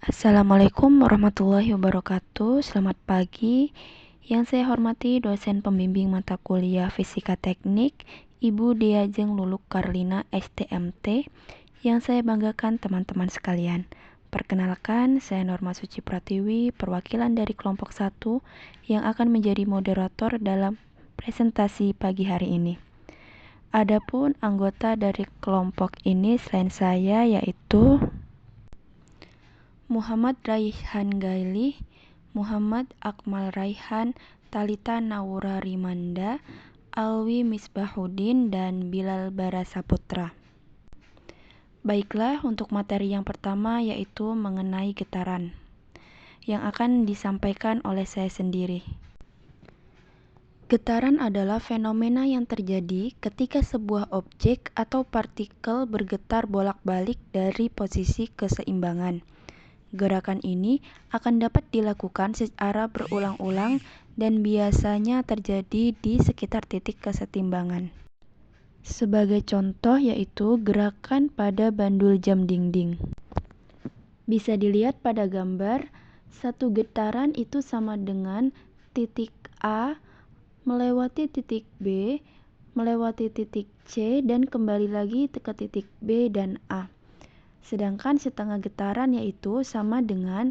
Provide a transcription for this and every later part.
Assalamualaikum warahmatullahi wabarakatuh. Selamat pagi. Yang saya hormati dosen pembimbing mata kuliah Fisika Teknik, Ibu Diajeng Luluk Karlina STMT, yang saya banggakan teman-teman sekalian. Perkenalkan, saya Norma Suci Pratiwi, perwakilan dari kelompok 1 yang akan menjadi moderator dalam presentasi pagi hari ini. Adapun anggota dari kelompok ini selain saya yaitu Muhammad Raihan Gailih, Muhammad Akmal Raihan, Talita Naura Rimanda, Alwi Misbahuddin, dan Bilal Barasaputra. Baiklah, untuk materi yang pertama yaitu mengenai getaran, yang akan disampaikan oleh saya sendiri. Getaran adalah fenomena yang terjadi ketika sebuah objek atau partikel bergetar bolak-balik dari posisi keseimbangan. Gerakan ini akan dapat dilakukan secara berulang-ulang dan biasanya terjadi di sekitar titik kesetimbangan. Sebagai contoh yaitu gerakan pada bandul jam dinding. Bisa dilihat pada gambar, satu getaran itu sama dengan titik A melewati titik B, melewati titik C, dan kembali lagi ke titik B dan A. Sedangkan setengah getaran yaitu sama dengan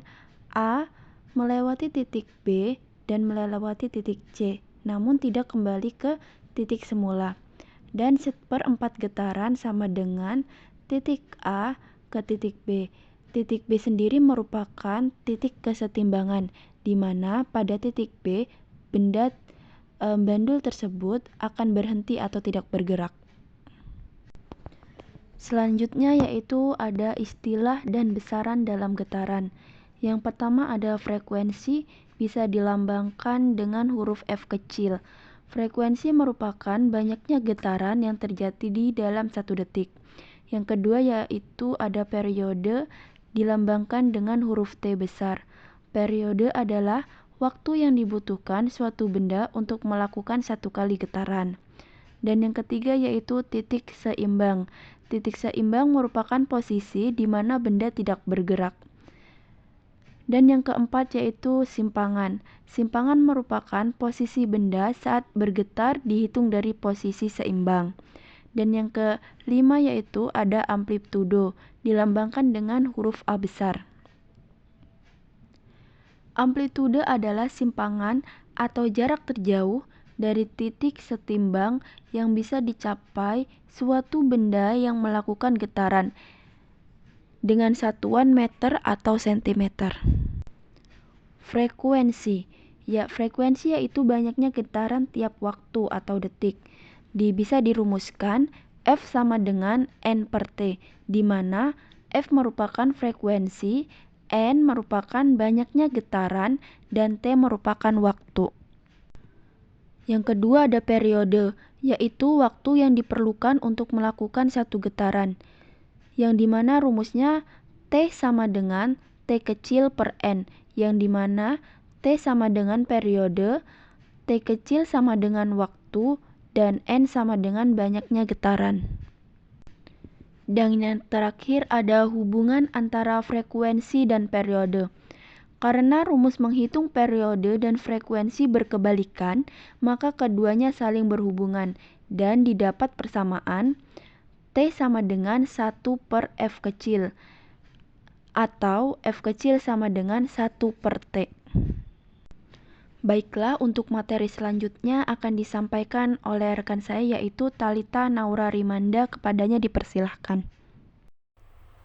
A melewati titik B dan melewati titik C, namun tidak kembali ke titik semula. Dan seperempat getaran sama dengan titik A ke titik B. Titik B sendiri merupakan titik kesetimbangan, di mana pada titik B bandul tersebut akan berhenti atau tidak bergerak. Selanjutnya yaitu ada istilah dan besaran dalam getaran. Yang pertama ada frekuensi, bisa dilambangkan dengan huruf F kecil. Frekuensi merupakan banyaknya getaran yang terjadi di dalam 1 detik. Yang kedua yaitu ada periode, dilambangkan dengan huruf T besar. Periode adalah waktu yang dibutuhkan suatu benda untuk melakukan 1 kali getaran. Dan yang ketiga yaitu titik seimbang. Titik seimbang merupakan posisi di mana benda tidak bergerak. Dan yang keempat yaitu simpangan. Simpangan merupakan posisi benda saat bergetar dihitung dari posisi seimbang. Dan yang kelima yaitu ada amplitudo, dilambangkan dengan huruf A besar. Amplitude adalah simpangan atau jarak terjauh dari titik setimbang yang bisa dicapai suatu benda yang melakukan getaran dengan satuan meter atau sentimeter. Frekuensi. Frekuensi yaitu banyaknya getaran tiap waktu atau detik. Bisa dirumuskan F sama dengan N per T, di mana F merupakan frekuensi, N merupakan banyaknya getaran, dan T merupakan waktu. Yang kedua ada periode, yaitu waktu yang diperlukan untuk melakukan 1 getaran, yang dimana rumusnya T sama dengan T kecil per N, yang dimana T sama dengan periode, T kecil sama dengan waktu, dan N sama dengan banyaknya getaran. Dan yang terakhir ada hubungan antara frekuensi dan periode. Karena rumus menghitung periode dan frekuensi berkebalikan, maka keduanya saling berhubungan dan didapat persamaan T sama dengan 1 per F kecil atau F kecil sama dengan 1 per T. Baiklah, untuk materi selanjutnya akan disampaikan oleh rekan saya yaitu Talita Naura Rimanda, kepadanya dipersilahkan.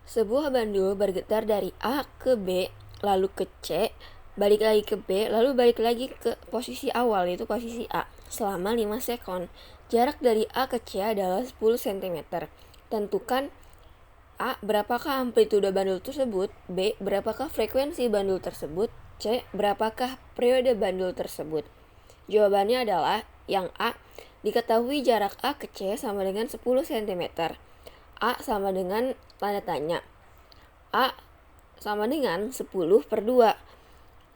Sebuah bandul bergetar dari A ke B, lalu ke C, balik lagi ke B, lalu balik lagi ke posisi awal, yaitu posisi A, selama 5 sekon. Jarak dari A ke C adalah 10 cm. Tentukan A. Berapakah amplitude bandul tersebut? B. Berapakah frekuensi bandul tersebut? C. Berapakah periode bandul tersebut? Jawabannya adalah yang A. Diketahui jarak A ke C sama dengan 10 cm. A sama dengan tanda tanya. A sama dengan 10 per 2.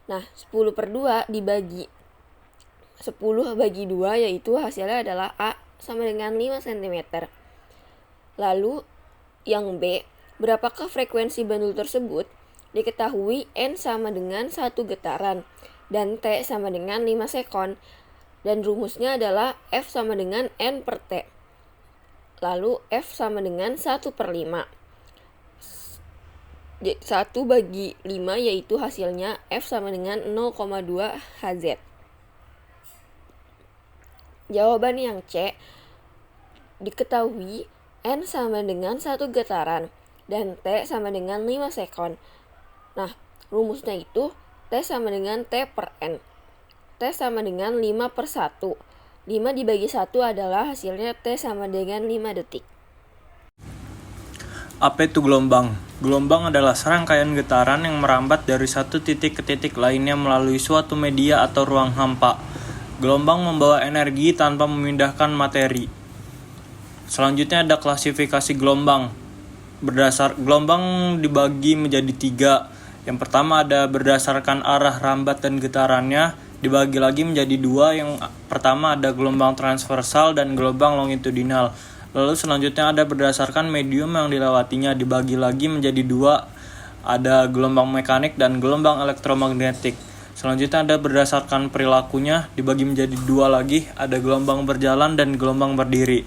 Nah, 10 per 2 dibagi 10 bagi 2, yaitu hasilnya adalah A sama dengan 5 cm. Lalu yang B, berapakah frekuensi bandul tersebut? Diketahui N sama dengan 1 getaran dan T sama dengan 5 sekon. Dan rumusnya adalah F sama dengan N per T. Lalu F sama dengan 1 per 5. 1 bagi 5 yaitu hasilnya F sama dengan 0,2 Hz. Jawaban yang C, diketahui N sama dengan 1 getaran dan T sama dengan 5 sekon. Nah, rumusnya itu T sama dengan T per N. T sama dengan 5 per 1. 5 dibagi 1 adalah hasilnya T sama dengan 5 detik. Apa itu gelombang? Gelombang adalah serangkaian getaran yang merambat dari satu titik ke titik lainnya melalui suatu media atau ruang hampa. Gelombang membawa energi tanpa memindahkan materi. Selanjutnya ada klasifikasi gelombang. Gelombang dibagi menjadi 3. Yang pertama ada berdasarkan arah rambat dan getarannya, dibagi lagi menjadi 2. Yang pertama ada gelombang transversal dan gelombang longitudinal. Lalu selanjutnya ada berdasarkan medium yang dilewatinya, dibagi lagi menjadi 2. Ada gelombang mekanik dan gelombang elektromagnetik. Selanjutnya ada berdasarkan perilakunya, dibagi menjadi 2 lagi, ada gelombang berjalan dan gelombang berdiri.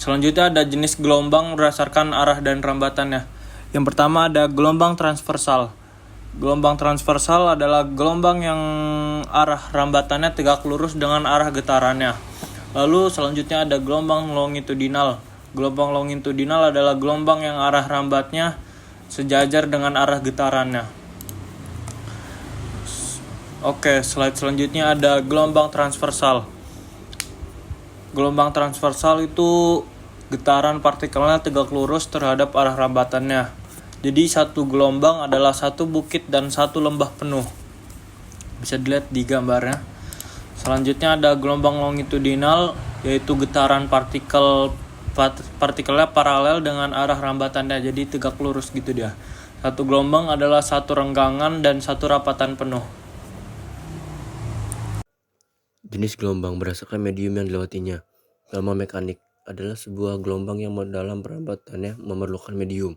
Selanjutnya ada jenis gelombang berdasarkan arah dan rambatannya. Yang pertama ada gelombang transversal. Gelombang transversal adalah gelombang yang arah rambatannya tegak lurus dengan arah getarannya. Lalu selanjutnya ada gelombang longitudinal. Gelombang longitudinal adalah gelombang yang arah rambatnya sejajar dengan arah getarannya. Oke, slide selanjutnya ada gelombang transversal. Gelombang transversal itu getaran partikelnya tegak lurus terhadap arah rambatannya. Jadi satu gelombang adalah satu bukit dan satu lembah penuh. Bisa dilihat di gambarnya. Selanjutnya ada gelombang longitudinal, yaitu getaran partikelnya paralel dengan arah rambatannya, jadi tegak lurus gitu dia. Satu gelombang adalah satu renggangan dan satu rapatan penuh. Jenis gelombang berdasarkan medium yang dilewatinya. Gelombang mekanik adalah sebuah gelombang yang dalam perambatannya memerlukan medium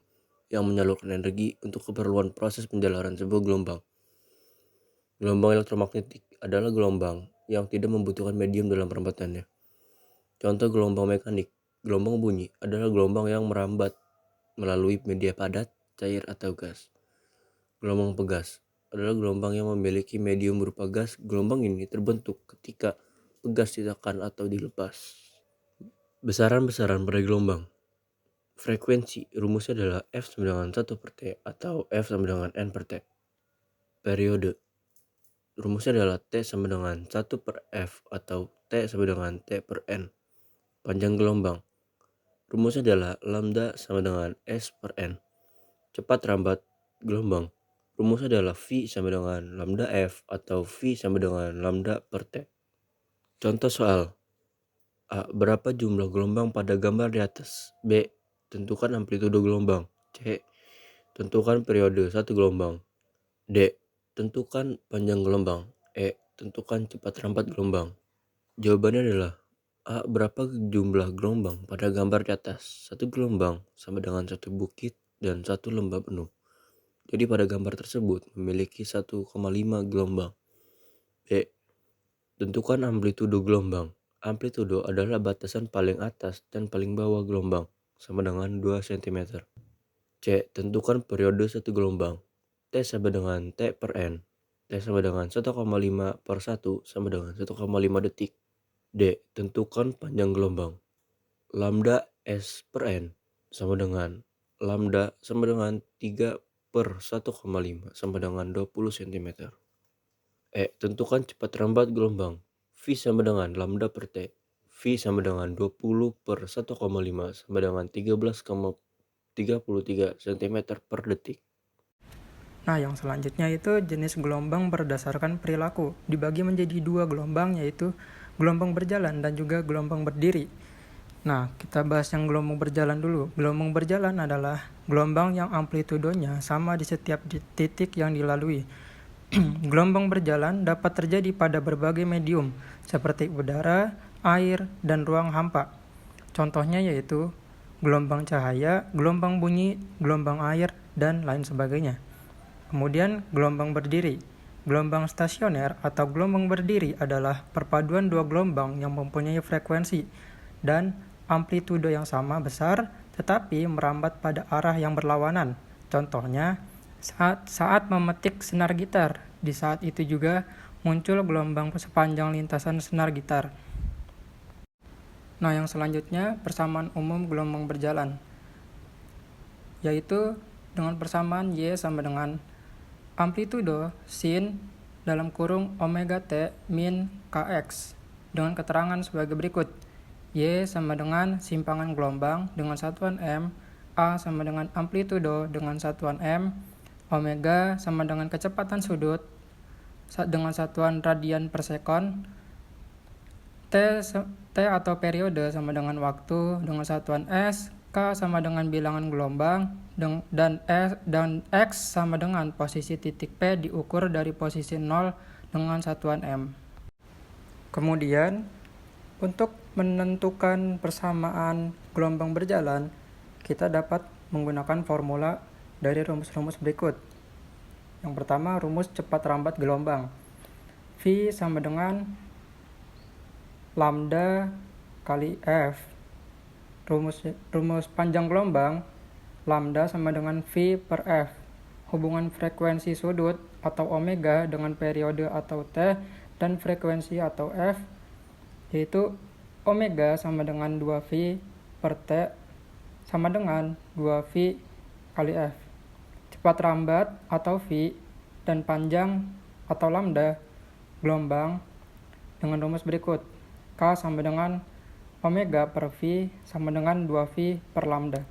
yang menyalurkan energi untuk keperluan proses penjalaran sebuah gelombang. Gelombang elektromagnetik adalah gelombang yang tidak membutuhkan medium dalam perambatannya. Contoh gelombang mekanik. Gelombang bunyi adalah gelombang yang merambat melalui media padat, cair, atau gas. Gelombang pegas adalah gelombang yang memiliki medium berupa gas. Gelombang ini terbentuk ketika pegas ditekan atau dilepas. Besaran-besaran pada gelombang. Frekuensi rumusnya adalah F sama dengan 1 per T atau F sama dengan N per T. Periode rumusnya adalah T sama dengan 1 per F atau T sama dengan T per N. Panjang gelombang rumusnya adalah lambda sama dengan S per N. Cepat rambat gelombang rumusnya adalah V sama dengan lambda F atau V sama dengan lambda per T. Contoh soal. A. Berapa jumlah gelombang pada gambar di atas? B. Tentukan amplitudo gelombang. C. Tentukan periode satu gelombang. D. Tentukan panjang gelombang. E. Tentukan cepat rambat gelombang. Jawabannya adalah A. Berapa jumlah gelombang pada gambar di atas? Satu gelombang sama dengan satu bukit dan satu lembah penuh. Jadi pada gambar tersebut memiliki 1,5 gelombang. B. Tentukan amplitudo gelombang. Amplitudo adalah batasan paling atas dan paling bawah gelombang sama dengan 2 cm. C. Tentukan periode satu gelombang. T sama dengan T per N. T sama dengan 1,5 per 1 sama dengan 1,5 detik. D. Tentukan panjang gelombang. Lambda S per N sama dengan lambda sama dengan 3 per 1,5 sama dengan 20 cm. E. Tentukan cepat rambat gelombang. V sama dengan lambda per T. V sama dengan 20 per 1,5 sama dengan 13,33 cm per detik. Nah, yang selanjutnya itu jenis gelombang berdasarkan perilaku. Dibagi menjadi 2 gelombang, yaitu gelombang berjalan dan juga gelombang berdiri. Nah, kita bahas yang gelombang berjalan dulu. Gelombang berjalan adalah gelombang yang amplitudonya sama di setiap titik yang dilalui. Gelombang berjalan dapat terjadi pada berbagai medium, seperti udara, air, dan ruang hampa. Contohnya yaitu gelombang cahaya, gelombang bunyi, gelombang air, dan lain sebagainya. Kemudian gelombang berdiri. Gelombang stasioner atau gelombang berdiri adalah perpaduan dua gelombang yang mempunyai frekuensi dan amplitudo yang sama besar tetapi merambat pada arah yang berlawanan. Contohnya, saat memetik senar gitar, di saat itu juga muncul gelombang sepanjang lintasan senar gitar. Nah, yang selanjutnya persamaan umum gelombang berjalan, yaitu dengan persamaan Y sama dengan amplitudo sin dalam kurung omega T min Kx dengan keterangan sebagai berikut. Y sama dengan simpangan gelombang dengan satuan M, A sama dengan amplitudo dengan satuan M, omega sama dengan kecepatan sudut dengan satuan radian per sekon, T atau periode sama dengan waktu dengan satuan S, K sama dengan bilangan gelombang, dan X sama dengan posisi titik P diukur dari posisi 0 dengan satuan M. Kemudian, untuk menentukan persamaan gelombang berjalan, kita dapat menggunakan formula dari rumus-rumus berikut. Yang pertama, rumus cepat rambat gelombang. V sama dengan lambda kali F. Rumus panjang gelombang, lambda sama dengan V per F. Hubungan frekuensi sudut atau omega dengan periode atau T dan frekuensi atau F, yaitu omega sama dengan 2V per T sama dengan 2V kali F. Cepat rambat atau V dan panjang atau lambda gelombang dengan rumus berikut. K sama dengan omega per V sama dengan 2V per lambda.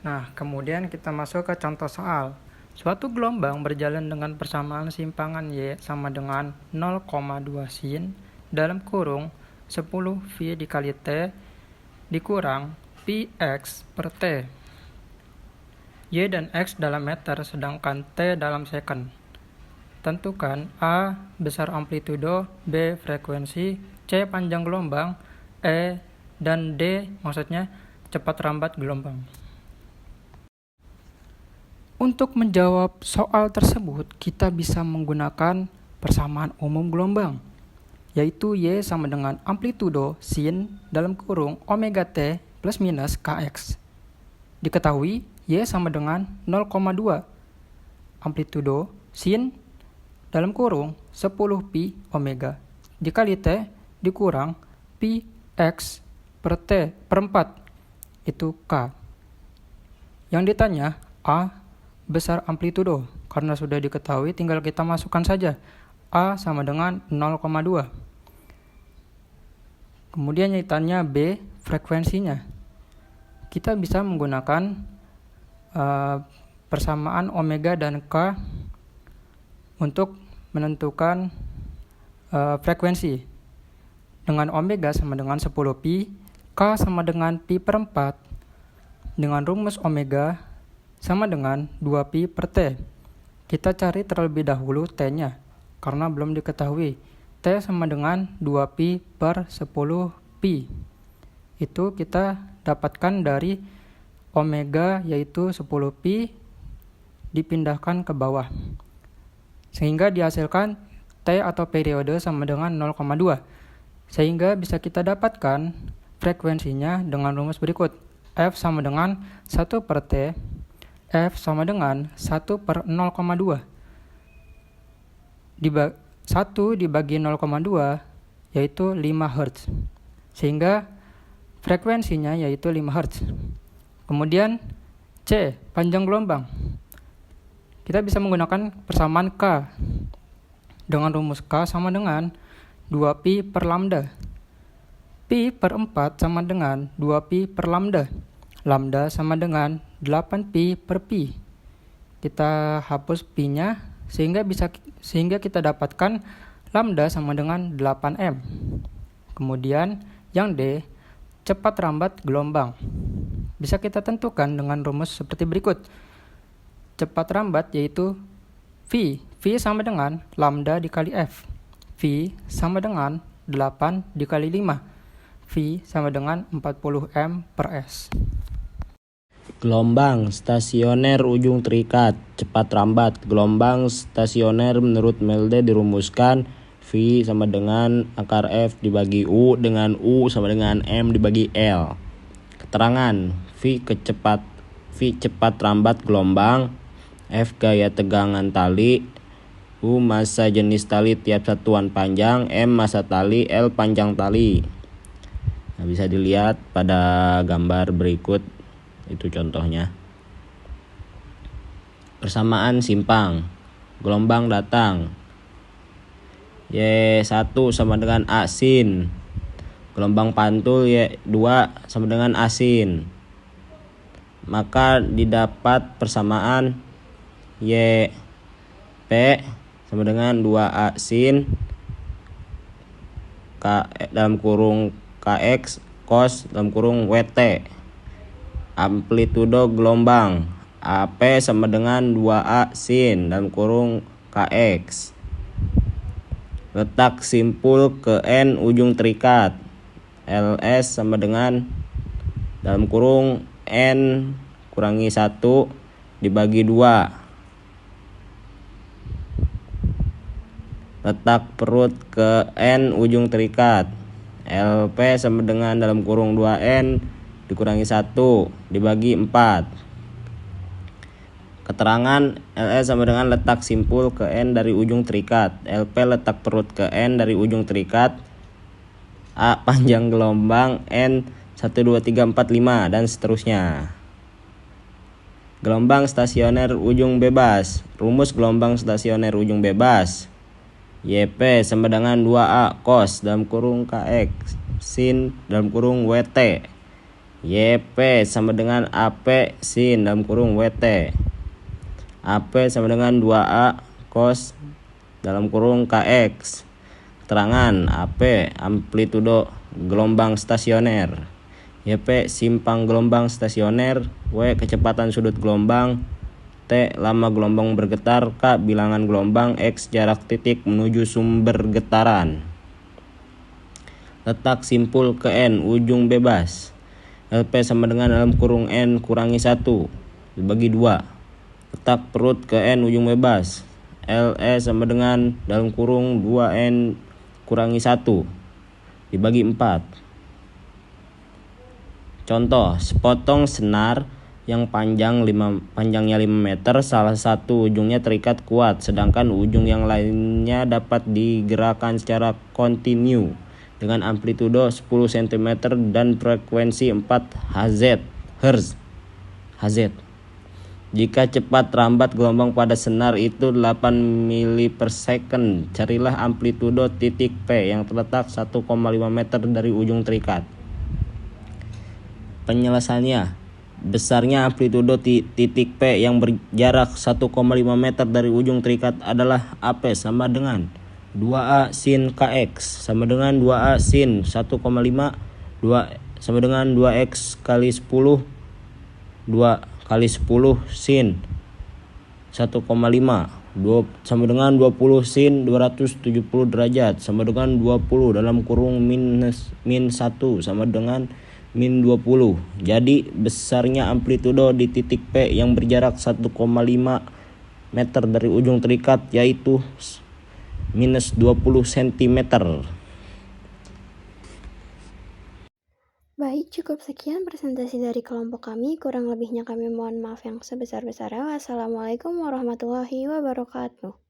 Nah, kemudian kita masuk ke contoh soal. Suatu gelombang berjalan dengan persamaan simpangan Y sama dengan 0,2 sin dalam kurung 10V dikali T dikurang Px per T. Y dan X dalam meter sedangkan T dalam second. Tentukan A besar amplitudo, B frekuensi, C panjang gelombang, E dan D maksudnya cepat rambat gelombang. Untuk menjawab soal tersebut, kita bisa menggunakan persamaan umum gelombang, yaitu Y sama dengan amplitudo sin dalam kurung omega T plus minus Kx. Diketahui Y sama dengan 0,2 amplitudo sin dalam kurung 10pi omega dikali T dikurang pi X per T per 4, itu K. Yang ditanya A besar amplitudo, karena sudah diketahui tinggal kita masukkan saja. A sama dengan 0,2. Kemudian yang ditanya B frekuensinya. Kita bisa menggunakan persamaan omega dan K untuk menentukan frekuensi. Dengan omega sama dengan 10pi, K sama dengan pi per 4, dengan rumus omega sama dengan 2pi per T. Kita cari terlebih dahulu T-nya, karena belum diketahui. T sama dengan 2pi per 10pi. Itu kita dapatkan dari omega yaitu 10pi dipindahkan ke bawah. Sehingga dihasilkan T atau periode sama dengan 0,2. Sehingga bisa kita dapatkan frekuensinya dengan rumus berikut. F sama dengan 1 per T, F sama dengan 1 per 0,2. 1 dibagi 0,2 yaitu 5 Hz. Sehingga frekuensinya yaitu 5 Hz. Kemudian C, panjang gelombang. Kita bisa menggunakan persamaan K. Dengan rumus K sama dengan 2pi per lambda. Pi per 4 sama dengan 2pi per lambda. Lambda sama dengan 8pi per pi. Kita hapus pi-nya sehingga kita dapatkan lambda sama dengan 8m. Kemudian yang D, cepat rambat gelombang. Bisa kita tentukan dengan rumus seperti berikut. Cepat rambat yaitu V. V sama dengan lambda dikali F. V sama dengan 8 dikali 5. V sama dengan 40M per S. Gelombang stasioner ujung terikat cepat rambat. Gelombang stasioner menurut Melde dirumuskan V sama dengan akar F dibagi U dengan U sama dengan M dibagi L. Keterangan V cepat rambat gelombang, F gaya tegangan tali, U massa jenis tali tiap satuan panjang, M massa tali, L panjang tali. Nah, bisa dilihat pada gambar berikut, itu contohnya. Persamaan simpang. Gelombang datang. Y1 sama dengan A sin. Gelombang pantul Y2 sama dengan A sin. Maka didapat persamaan YP sama dengan 2A sin K dalam kurung KX cos dalam kurung WT. Amplitudo gelombang AP sama dengan 2A sin dalam kurung KX. Letak simpul ke N ujung terikat. LS sama dengan dalam kurung N kurangi 1 dibagi 2. Letak perut ke N ujung terikat. LP sama dengan dalam kurung 2N dikurangi 1 dibagi 4. Keterangan LS sama dengan letak simpul ke N dari ujung terikat. LP letak perut ke N dari ujung terikat. A panjang gelombang N 1, 2, 3, 4, 5 dan seterusnya. Gelombang stasioner ujung bebas. Rumus gelombang stasioner ujung bebas. YP sama dengan 2A cos dalam kurung KX sin dalam kurung WT. YP sama dengan AP sin dalam kurung WT. AP sama dengan 2A cos dalam kurung KX. Keterangan AP amplitudo gelombang stasioner. YP simpang gelombang stasioner. W kecepatan sudut gelombang. T lama gelombang bergetar. K bilangan gelombang. X jarak titik menuju sumber getaran. Letak simpul ke N ujung bebas. LP sama dengan dalam kurung N kurangi 1 dibagi 2. Letak perut ke N ujung bebas. LE sama dengan dalam kurung 2N kurangi 1 dibagi 4. Contoh, sepotong senar yang panjangnya 5 meter, salah satu ujungnya terikat kuat, sedangkan ujung yang lainnya dapat digerakkan secara kontinu dengan amplitudo 10 cm dan frekuensi 4 Hz. Jika cepat rambat gelombang pada senar itu 8 mili per second, carilah amplitudo titik P yang terletak 1,5 meter dari ujung terikat. Penjelasannya, besarnya amplitudo titik P yang berjarak 1,5 meter dari ujung terikat adalah AP sama dengan 2A sin KX sama dengan 2A sin 1,5 2 sama dengan 2X kali 10 2 kali 10 sin 1,5 2 sama dengan 20 sin 270 derajat sama dengan 20 dalam kurung min 1 sama dengan min 20. Jadi besarnya amplitudo di titik P yang berjarak 1,5 meter dari ujung terikat yaitu minus 20 cm. Baik, cukup sekian presentasi dari kelompok kami. Kurang lebihnya kami mohon maaf yang sebesar-besarnya. Wassalamualaikum warahmatullahi wabarakatuh.